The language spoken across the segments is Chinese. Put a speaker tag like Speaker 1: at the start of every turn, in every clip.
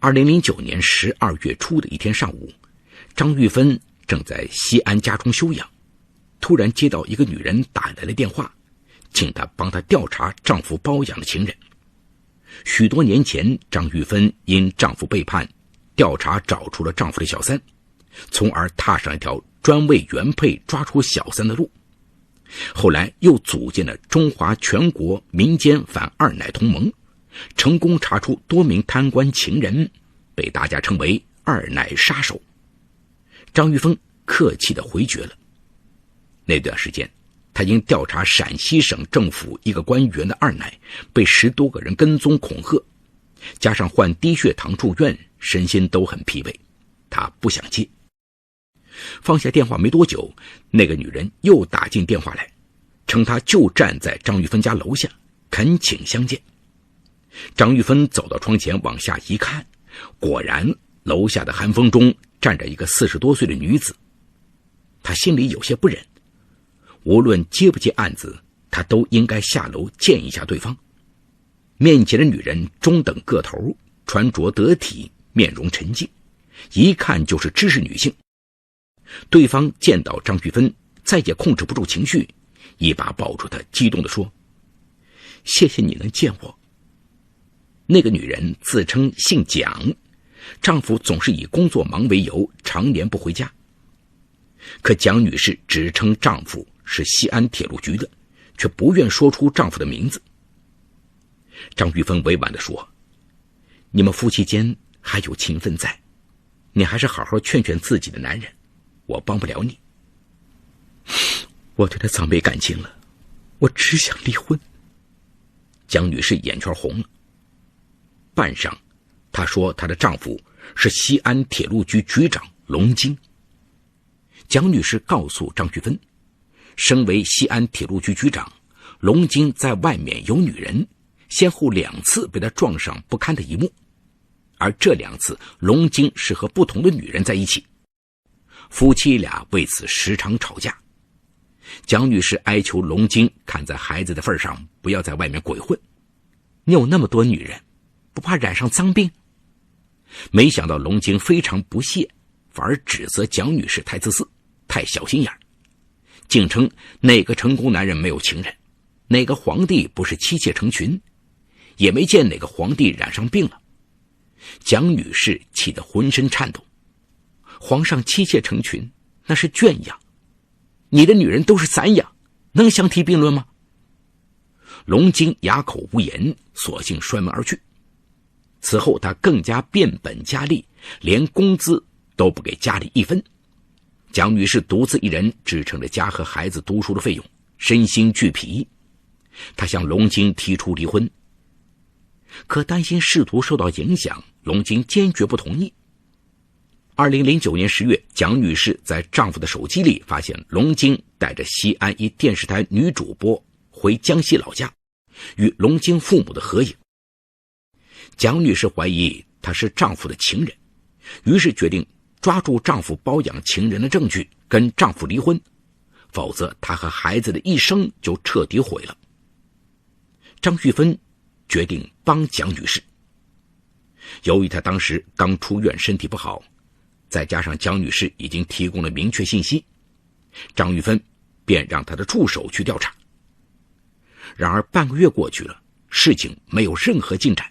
Speaker 1: 2009年12月初的一天上午，张玉芬正在西安家中休养，突然接到一个女人打来了电话，请她帮她调查丈夫包养的情人。许多年前，张玉芬因丈夫背叛，调查找出了丈夫的小三，从而踏上一条专为原配抓出小三的路。后来又组建了中华全国民间反二奶同盟，成功查出多名贪官情人，被大家称为二奶杀手。张玉芬客气地回绝了。那段时间，他因调查陕西省政府一个官员的二奶被10多个人跟踪恐吓，加上患低血糖住院，身心都很疲惫，他不想接。放下电话没多久，那个女人又打进电话来，称她就站在张玉芬家楼下，恳请相见。张玉芬走到窗前往下一看，果然楼下的寒风中站着一个40多岁的女子。她心里有些不忍，无论接不接案子，她都应该下楼见一下对方。面前的女人中等个头，穿着得体，面容沉静，一看就是知识女性。对方见到张玉芬，再也控制不住情绪，一把抱住她，激动地说：谢谢你能见我。那个女人自称姓蒋，丈夫总是以工作忙为由，常年不回家。可蒋女士只称丈夫是西安铁路局的，却不愿说出丈夫的名字。张玉芬委婉地说：你们夫妻间还有情分在，你还是好好劝劝自己的男人，我帮不了你。我对他早没感情了，我只想离婚。蒋女士眼圈红了。半晌，她说她的丈夫是西安铁路局局长龙金。蒋女士告诉张玉芬，身为西安铁路局局长，龙金在外面有女人，先后2次被他撞上不堪的一幕，而这2次龙金是和不同的女人在一起，夫妻俩为此时常吵架。蒋女士哀求龙金看在孩子的份上，不要在外面鬼混，你有那么多女人，不怕染上脏病？没想到龙金非常不屑，反而指责蒋女士太自私，太小心眼，竟称哪个成功男人没有情人，哪个皇帝不是妻妾成群，也没见哪个皇帝染上病了。蒋女士气得浑身颤抖，皇上妻妾成群，那是圈养，你的女人都是散养，能相提并论吗？龙金哑口无言，索性摔门而去。此后他更加变本加厉，连工资都不给家里1分。蒋女士独自一人支撑着家和孩子读书的费用，身心俱疲。她向龙金提出离婚，可担心仕途受到影响，龙金坚决不同意。2009年10月，蒋女士在丈夫的手机里发现龙金带着西安一电视台女主播回江西老家，与龙金父母的合影。蒋女士怀疑他是丈夫的情人，于是决定抓住丈夫包养情人的证据，跟丈夫离婚，否则她和孩子的一生就彻底毁了。张玉芬决定帮蒋女士。由于她当时刚出院，身体不好，再加上蒋女士已经提供了明确信息，张玉芬便让她的助手去调查。然而半个月过去了，事情没有任何进展。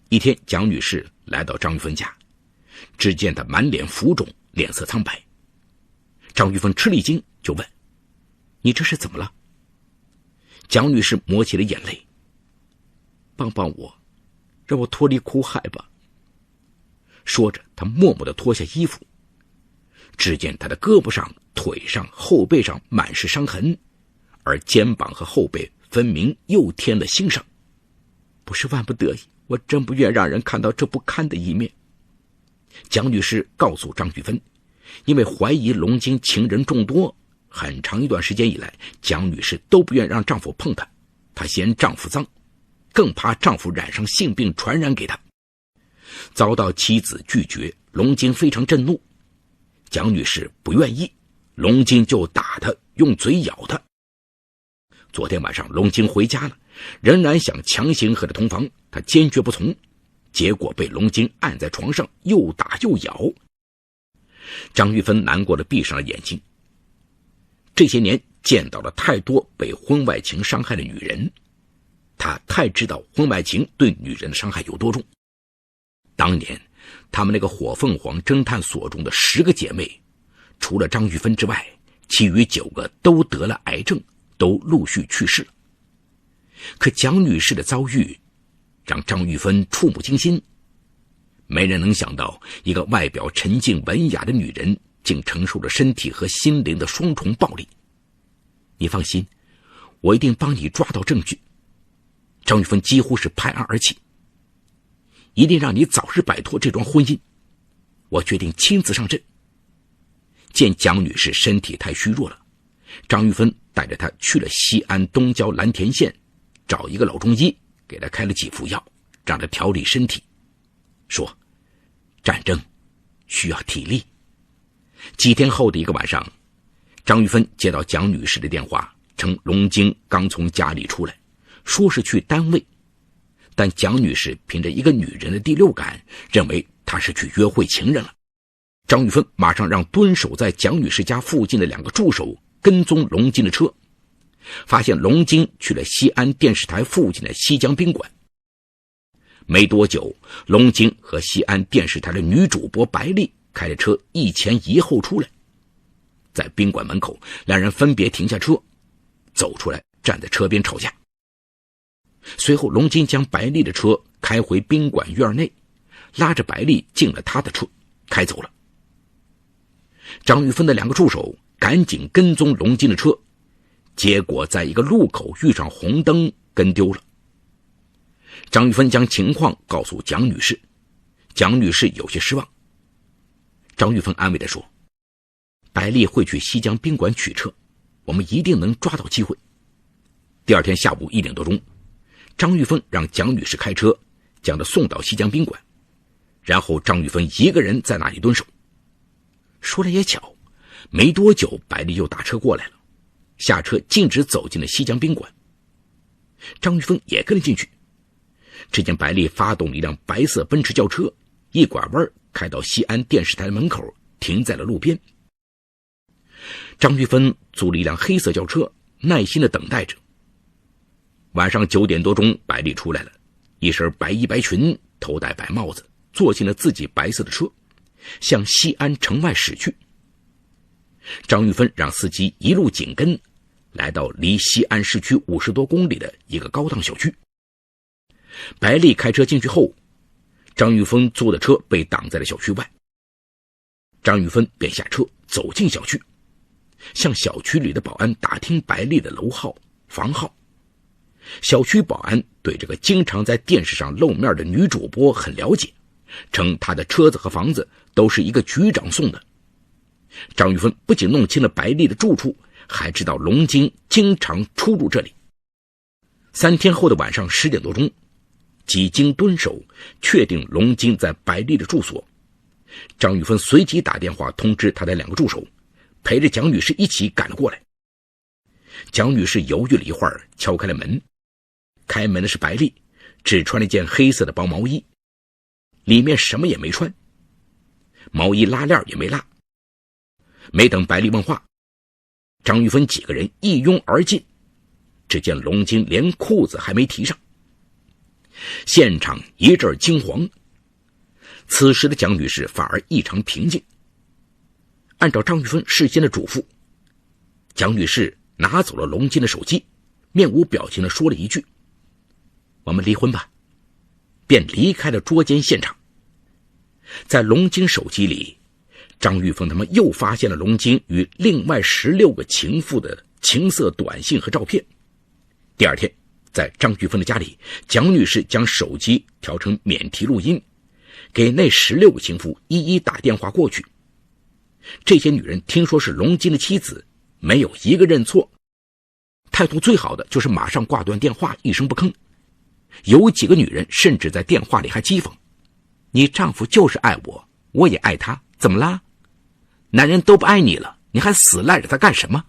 Speaker 1: 一天，蒋女士来到张玉芬家，只见她满脸浮肿，脸色苍白。张玉芬吃了一惊，就问：你这是怎么了？蒋女士抹起了眼泪：帮帮我，让我脱离苦海吧。说着，她默默地脱下衣服，只见她的胳膊上、腿上、后背上满是伤痕，而肩膀和后背分明又添了新伤。不是万不得已，我真不愿让人看到这不堪的一面。蒋女士告诉张玉芬，因为怀疑龙金情人众多，很长一段时间以来，蒋女士都不愿让丈夫碰她，她嫌丈夫脏，更怕丈夫染上性病传染给她。遭到妻子拒绝，龙金非常震怒。蒋女士不愿意，龙金就打她，用嘴咬她。昨天晚上龙金回家了，仍然想强行和她同房，她坚决不从，结果被龙晶按在床上又打又咬。张玉芬难过的闭上了眼睛。这些年见到了太多被婚外情伤害的女人，她太知道婚外情对女人的伤害有多重。当年他们那个火凤凰侦探所中的10个姐妹，除了张玉芬之外，其余9个都得了癌症，都陆续去世了。可蒋女士的遭遇让张玉芬触目惊心，没人能想到一个外表沉静文雅的女人竟承受着身体和心灵的双重暴力。你放心，我一定帮你抓到证据。张玉芬几乎是拍案而起，一定让你早日摆脱这桩婚姻。我决定亲自上阵。见蒋女士身体太虚弱了，张玉芬带着她去了西安东郊蓝田县，找一个老中医给她开了几副药，让她调理身体，说战争需要体力。几天后的一个晚上，张玉芬接到蒋女士的电话，称龙晶刚从家里出来，说是去单位，但蒋女士凭着一个女人的第六感，认为她是去约会情人了。张玉芬马上让蹲守在蒋女士家附近的2个助手跟踪龙晶的车，发现龙晶去了西安电视台附近的西江宾馆。没多久，龙晶和西安电视台的女主播白丽开着车一前一后出来，在宾馆门口，2人分别停下车，走出来站在车边吵架。随后龙晶将白丽的车开回宾馆院内，拉着白丽进了他的车开走了。张玉芬的2个助手赶紧跟踪龙晶的车，结果在一个路口遇上红灯跟丢了。张玉芬将情况告诉蒋女士，蒋女士有些失望。张玉芬安慰地说，白丽会去西江宾馆取车，我们一定能抓到机会。第2天下午1点多钟，张玉芬让蒋女士开车将她送到西江宾馆，然后张玉芬一个人在那里蹲守。说来也巧，没多久白丽又打车过来了，下车径直走进了西江宾馆。张玉芬也跟了进去。只见白丽发动了一辆白色奔驰轿车，一拐弯开到西安电视台的门口，停在了路边。张玉芬租了一辆黑色轿车，耐心地等待着。晚上9点多钟，白丽出来了，一身白衣白裙，头戴白帽子，坐进了自己白色的车，向西安城外驶去。张玉芬让司机一路紧跟，来到离西安市区50多公里的一个高档小区。白丽开车进去后，张玉芬坐的车被挡在了小区外。张玉芬便下车走进小区，向小区里的保安打听白丽的楼号、房号。小区保安对这个经常在电视上露面的女主播很了解，称她的车子和房子都是一个局长送的。张玉芬不仅弄清了白丽的住处，还知道龙晶经常出入这里。3天后的晚上10点多钟，几经蹲守，确定龙晶在白丽的住所。张玉芬随即打电话通知他的2个助手，陪着蒋女士一起赶了过来。蒋女士犹豫了一会儿，敲开了门。开门的是白丽，只穿了一件黑色的薄毛衣，里面什么也没穿，毛衣拉链也没拉。没等白丽问话，张玉芬几个人一拥而进，只见龙晶连裤子还没提上。现场一阵惊惶，此时的蒋女士反而异常平静。按照张玉芬事先的嘱咐，蒋女士拿走了龙晶的手机，面无表情地说了一句：我们离婚吧，便离开了捉奸现场。在龙晶手机里，张玉凤他们又发现了龙晶与另外16个情妇的情色短信和照片。第2天，在张玉凤的家里，蒋女士将手机调成免提录音，给那16个情妇一一打电话过去。这些女人听说是龙晶的妻子，没有一个认错，态度最好的就是马上挂断电话，一声不吭。有几个女人甚至在电话里还讥讽：你丈夫就是爱我，我也爱他，怎么啦？男人都不爱你了，你还死赖着他干什么？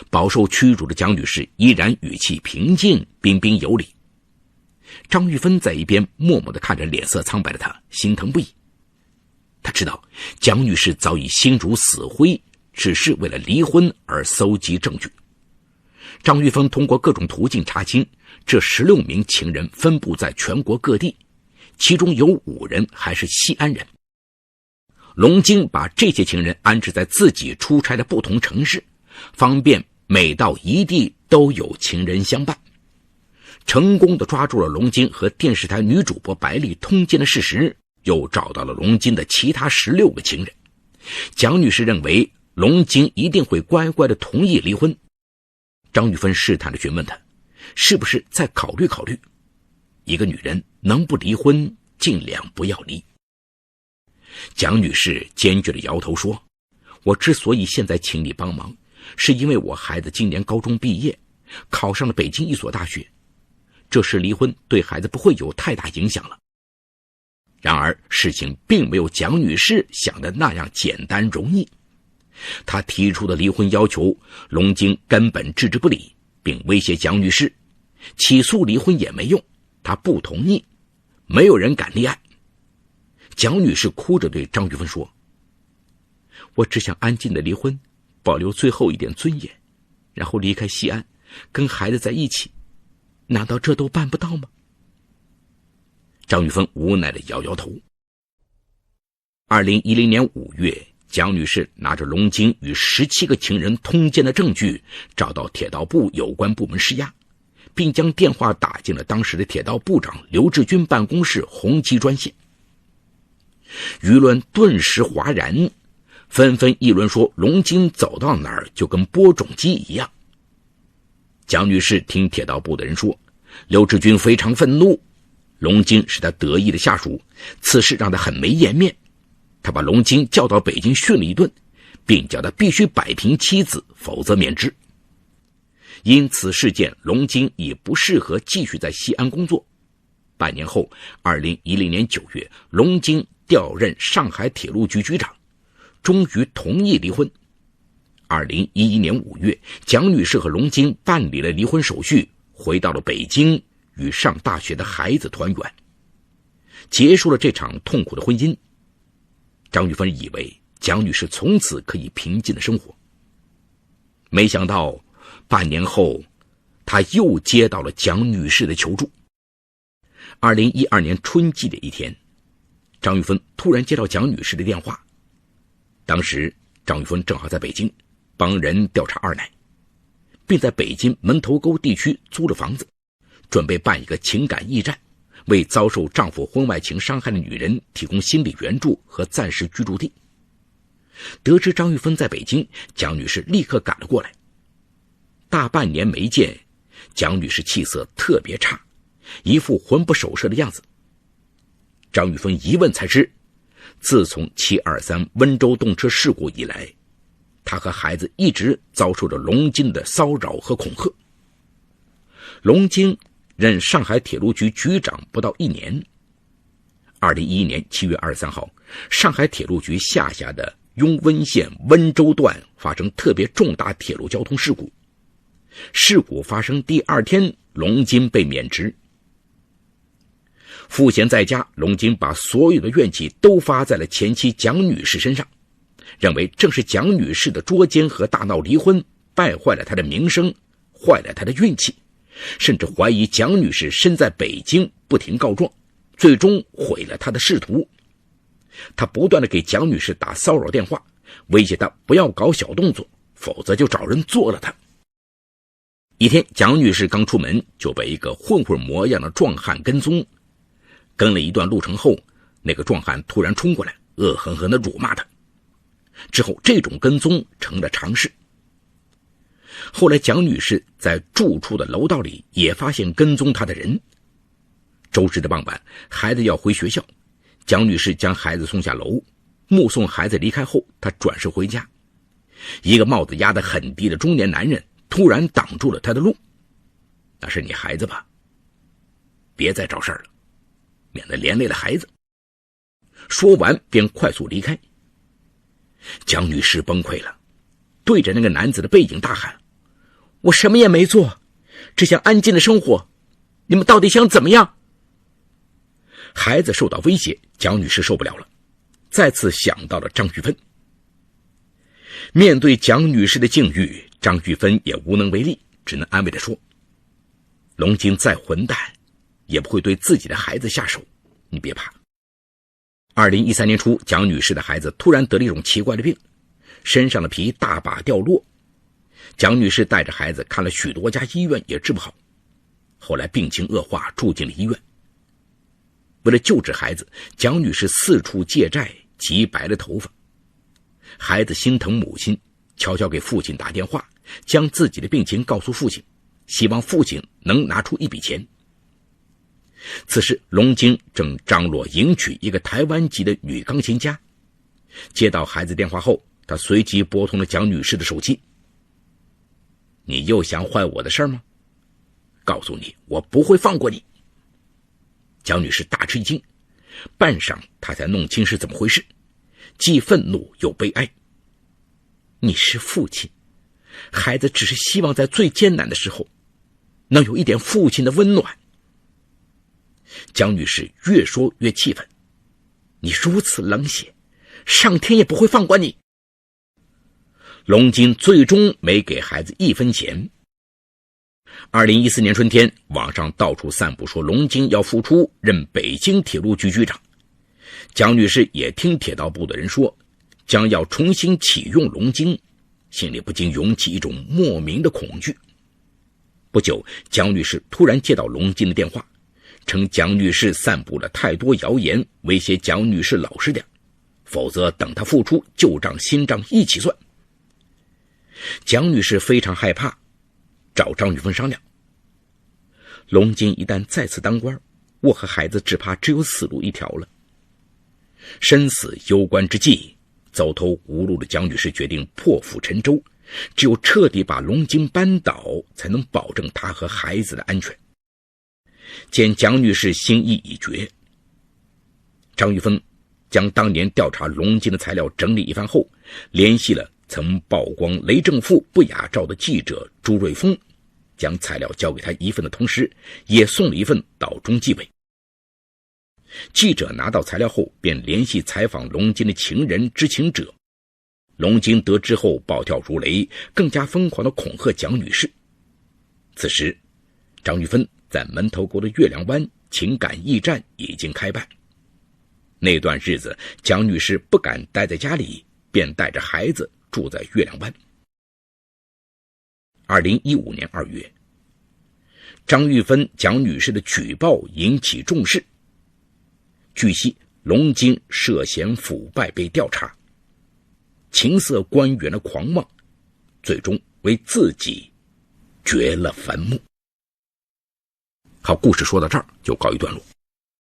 Speaker 1: 饱受屈辱的蒋女士依然语气平静，彬彬有礼。张玉芬在一边默默地看着脸色苍白的他，心疼不已。他知道蒋女士早已心如死灰，只是为了离婚而搜集证据。张玉芬通过各种途径查清，这16名情人分布在全国各地，其中有5人还是西安人。龙晶把这些情人安置在自己出差的不同城市，方便每到一地都有情人相伴，成功地抓住了龙晶和电视台女主播白丽通奸的事实，又找到了龙晶的其他16个情人。蒋女士认为龙晶一定会乖乖地同意离婚。张玉芬试探地询问他，是不是再考虑考虑？一个女人能不离婚，尽量不要离。蒋女士坚决地摇头说，我之所以现在请你帮忙，是因为我孩子今年高中毕业，考上了北京一所大学，这时离婚对孩子不会有太大影响了。然而事情并没有蒋女士想的那样简单容易。她提出的离婚要求，龙晶根本置之不理，并威胁蒋女士，起诉离婚也没用，她不同意，没有人敢立案。蒋女士哭着对张玉芬说，我只想安静的离婚，保留最后一点尊严，然后离开西安，跟孩子在一起，难道这都办不到吗？张玉芬无奈地摇摇头。2010年5月，蒋女士拿着龙晶与17个情人通奸的证据，找到铁道部有关部门施压，并将电话打进了当时的铁道部长刘志军办公室红旗专线。舆论顿时哗然，纷纷议论说龙晶走到哪儿就跟播种机一样。蒋女士听铁道部的人说，刘志军非常愤怒，龙晶是他得意的下属，此事让他很没颜面。他把龙晶叫到北京训了一顿，并叫他必须摆平妻子，否则免职。因此事件，龙晶已不适合继续在西安工作。半年后，2010年9月，龙晶调任上海铁路局局长，终于同意离婚。2011年5月，蒋女士和龙晶办理了离婚手续，回到了北京，与上大学的孩子团圆，结束了这场痛苦的婚姻。张玉芬以为蒋女士从此可以平静的生活，没想到半年后，她又接到了蒋女士的求助。2012年春季的一天，张玉芬突然接到蒋女士的电话。当时张玉芬正好在北京帮人调查二奶，并在北京门头沟地区租了房子，准备办一个情感驿站，为遭受丈夫婚外情伤害的女人提供心理援助和暂时居住地。得知张玉芬在北京，蒋女士立刻赶了过来。大半年没见，蒋女士气色特别差，一副魂不守舍的样子。张玉芬一问才知，自从723温州动车事故以来，她和孩子一直遭受着龙晶的骚扰和恐吓。龙晶任上海铁路局局长不到1年。2011年7月23号，上海铁路局下辖的雍温县温州段发生特别重大铁路交通事故。事故发生第2天，龙晶被免职。赋闲在家，龙晶把所有的怨气都发在了前妻蒋女士身上，认为正是蒋女士的捉奸和大闹离婚败坏了她的名声，坏了她的运气，甚至怀疑蒋女士身在北京不停告状，最终毁了她的仕途。他不断地给蒋女士打骚扰电话，威胁她不要搞小动作，否则就找人做了她。一天，蒋女士刚出门就被一个混混模样的壮汉跟踪，跟了一段路程后，那个壮汉突然冲过来，恶狠狠地辱骂她。之后这种跟踪成了常事。后来蒋女士在住处的楼道里也发现跟踪她的人。周日的傍晚，孩子要回学校，蒋女士将孩子送下楼，目送孩子离开后，她转身回家。一个帽子压得很低的中年男人突然挡住了她的路。那是你孩子吧？别再找事儿了，免得连累了孩子。说完便快速离开。蒋女士崩溃了，对着那个男子的背影大喊，我什么也没做，只想安静的生活，你们到底想怎么样？孩子受到威胁，蒋女士受不了了，再次想到了张玉芬。面对蒋女士的境遇，张玉芬也无能为力，只能安慰地说，龙金再混蛋也不会对自己的孩子下手，你别怕。2013年初，蒋女士的孩子突然得了一种奇怪的病，身上的皮大把掉落。蒋女士带着孩子看了许多家医院，也治不好，后来病情恶化，住进了医院。为了救治孩子，蒋女士四处借债，急白了头发。孩子心疼母亲，悄悄给父亲打电话，将自己的病情告诉父亲，希望父亲能拿出一笔钱。此时龙晶正张罗迎娶一个台湾籍的女钢琴家。接到孩子电话后，他随即拨通了蒋女士的手机。你又想坏我的事吗？告诉你，我不会放过你。蒋女士大吃一惊，半晌她才弄清是怎么回事，既愤怒又悲哀。你是父亲，孩子只是希望在最艰难的时候能有一点父亲的温暖。蒋女士越说越气愤，你如此冷血，上天也不会放过你。龙金最终没给孩子一分钱。2014年春天，网上到处散布说龙金要复出任北京铁路局局长。蒋女士也听铁道部的人说将要重新启用龙金，心里不禁涌起一种莫名的恐惧。不久，蒋女士突然接到龙金的电话，称蒋女士散布了太多谣言，威胁蒋女士老实点，否则等她复出，旧账新账一起算。蒋女士非常害怕，找张玉芬商量，龙金一旦再次当官，我和孩子只怕只有死路一条了。生死攸关之际，走投无路的蒋女士决定破釜沉舟，只有彻底把龙金扳倒，才能保证她和孩子的安全。见蒋女士心意已决，张玉芬将当年调查龙金的材料整理一番后，联系了曾曝光雷正富不雅照的记者朱瑞峰，将材料交给他一份的同时，也送了一份到中纪委。记者拿到材料后，便联系采访龙金的情人知情者。龙金得知后暴跳如雷，更加疯狂地恐吓蒋女士。此时张玉芬在门头沟的月亮湾情感驿站已经开办。那段日子，蒋女士不敢待在家里，便带着孩子住在月亮湾。2015年2月，张玉芬、蒋女士的举报引起重视。据悉，龙金涉嫌腐败被调查，情色官员的狂妄，最终为自己掘了坟墓。好，故事说到这儿就告一段落。